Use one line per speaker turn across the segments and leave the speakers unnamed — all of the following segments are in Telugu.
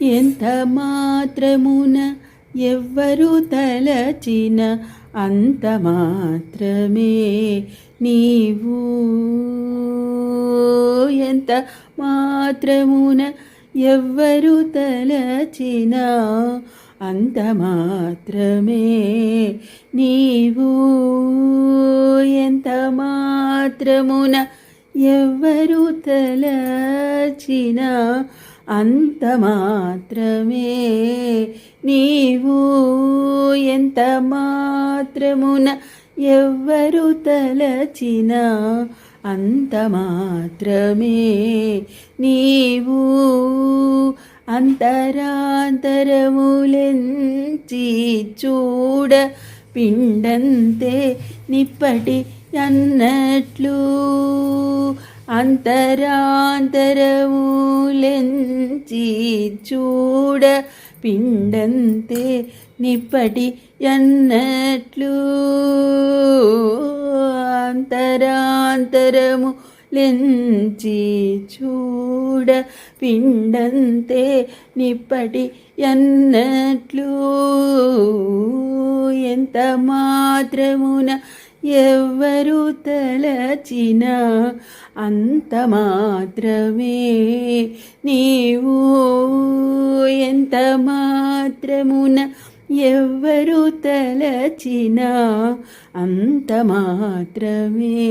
ఎంత మాత్రమున ఎవ్వరు తలచిన అంత మాత్రమే నీవు. ఎంత మాత్రమున ఎవ్వరు తలచిన అంత మాత్రమే నీవు. ఎంత మాత్రమున ఎవ్వరు తలచిన అంత మాత్రమే నీవు. ఎంత మాత్రమున ఎవ్వరు తలచిన అంత మాత్రమే నీవు. అంతరాంతరములెంచి చూడ పిండంతే నిప్పటి అన్నట్లు. అంతరాంతరములెంచి చూడ పిండంతే నిప్పటి అన్నట్లు. అంతరాంతరము లెంచి చూడ పిండంతే నిప్పటి అన్నట్లు. ఎంత మాత్రమున ఎవ్వరు తలచిన అంత మాత్రమే నీవు. ఎంత మాత్రమున ఎవ్వరు తలచిన అంత మాత్రమే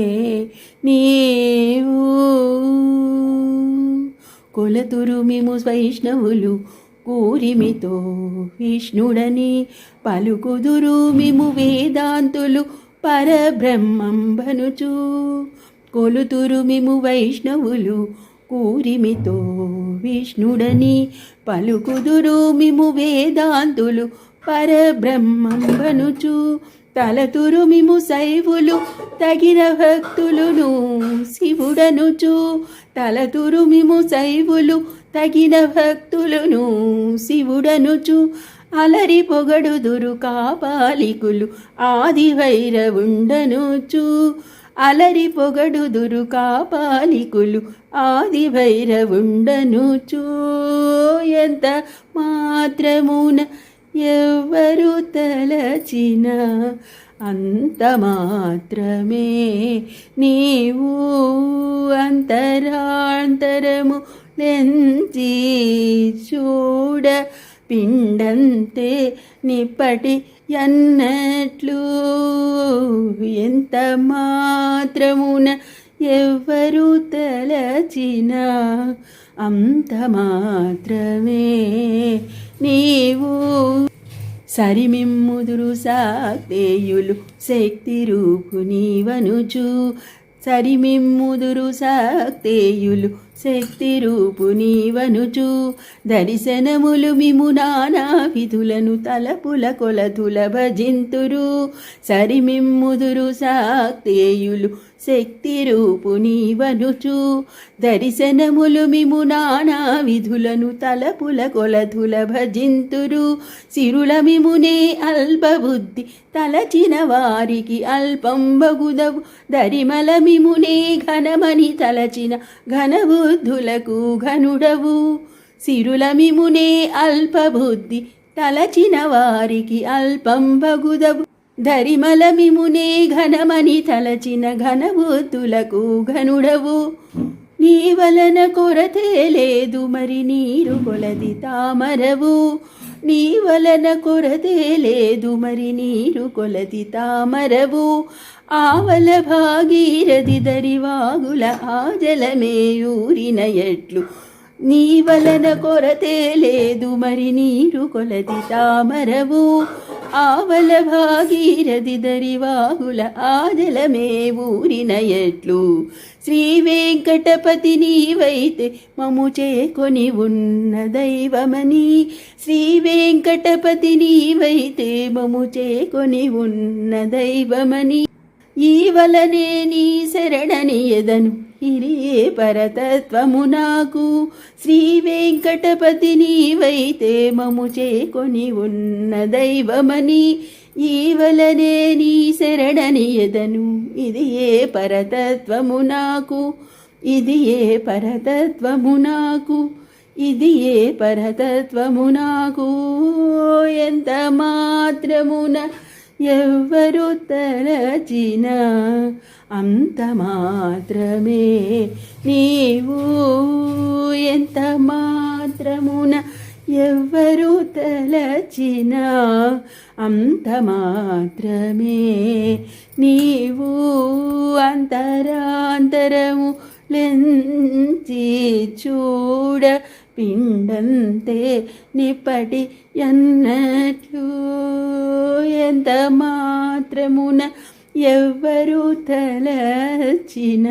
నీవు. కొలతురు మేము వైష్ణవులు కూరిమితో విష్ణుడని పలుకుదురు మేము వేదాంతులు పరబ్రహ్మంబనుచు. కొలుతురు మేము వైష్ణవులు కూరిమితో విష్ణుడని పలుకుదురు మేము వేదాంతులు పరబ్రహ్మంబనుచు. తలతురు మేము శైవులు తగిన భక్తులును శివుడనుచు. తలతురు మేము శైవులు తగిన భక్తులును శివుడనుచు. అలరి పొగడుదురు కాపాలికులు ఆది భైరవుండనుచు. అలరి పొగడుదురు కాపాలికులు ఆది భైరవుండనుచు. ఎంత మాత్రమున ఎవ్వరు తలచిన అంత మాత్రమే నీవు. అంతరాంతరము లెంచి చూడ పిండంతే నిప్పటి అన్నట్లు. ఎంత మాత్రమున ఎవ్వరు తలచిన అంత మాత్రమే నీవు. సరిమిమ్ముదురు శాక్తేయులు శక్తి రూపు నీవనుచు. సరిమిమ్ముదురు శాక్తేయులు శక్తి రూపు నీవనుచు. దర్శనములు మిము నానా విధులను తలపుల కొలతుల భజింతురు. సరిమిమ్ముదురు శాక్తేయులు శక్తి రూపు నీవనుచు. దర్శనములు మిము నానా విధులను తలపుల కొలతుల భజింతురు. సిరుల మిమునే అల్పబుద్ధి తలచిన వారికి అల్పం బగుదవు. దరిమల మిమునే ఘనమని తలచిన ఘనబుద్ధులకు ఘనుడవు. సిరుల మిమునే అల్పబుద్ధి తలచిన వారికి అల్పం బగుదవు. ధరిమల మిమునే ఘనమని తలచిన ఘనబుద్ధులకు ఘనుడవు. నీ వలన కొరతే లేదు మరి నీరు కొలది తామరవు. నీ వలన కొరతే లేదు మరి నీరు కొలది తామరవు. ఆవల భాగీరథి దరివాగుల ఆ జలమేయూరిన ఎట్లు. నీ వలన కొరతే లేదు మరి నీరు కొలది తామరవు. ఆవల భాగీరథి దరివాగుల ఆ జలమే ఊరిన ఎట్లు. శ్రీ వెంకటపతి నీవైతే మము చేకొని ఉన్న దైవమని. శ్రీ వెంకటపతి నీవైతే మము చేకొని ఉన్న దైవమని. ఈ వలనే నీ శరణని ఎదను ఇది ఏ పరతత్వము నాకు. శ్రీ వెంకటపతి నీవైతే మము చేకొని ఉన్న దైవమని. ఈ వలనే నీ శరణని ఎదను ఇది ఏ పరతత్వము నాకు. ఇది ఏ పరతత్వము నాకు. ఇది ఏ పరతత్వము నాకు ఎంత మాత్రమున ఎవ్వరు తలచిన అంత మాత్రమే నీవు ఎంత మాత్రమున ఎవ్వరు తలచిన అంత మాత్రమే నీవు అంతరాంతరము లెంచి చూడ పిండంతే నిప్పటి అన్నట్లు ఎంత మాత్రమున ఎవ్వరు తలచిన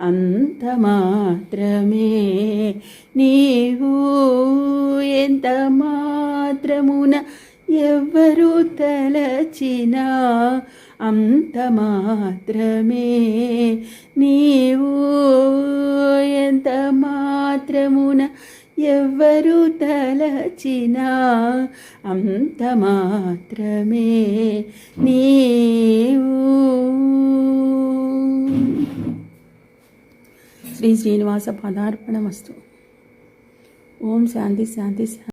అంత మాత్రమే నీవు ఎంత మాత్రమున ఎవ్వరు తలచిన అంత మాత్రమే నీవు ఎంత మాత్రమున ఎవ్వరు తలచిన అంత మాత్రమే నీవు. శ్రీ శ్రీనివాస పదార్పణమస్తు. ఓం శాంతి శాంతి శాంతి.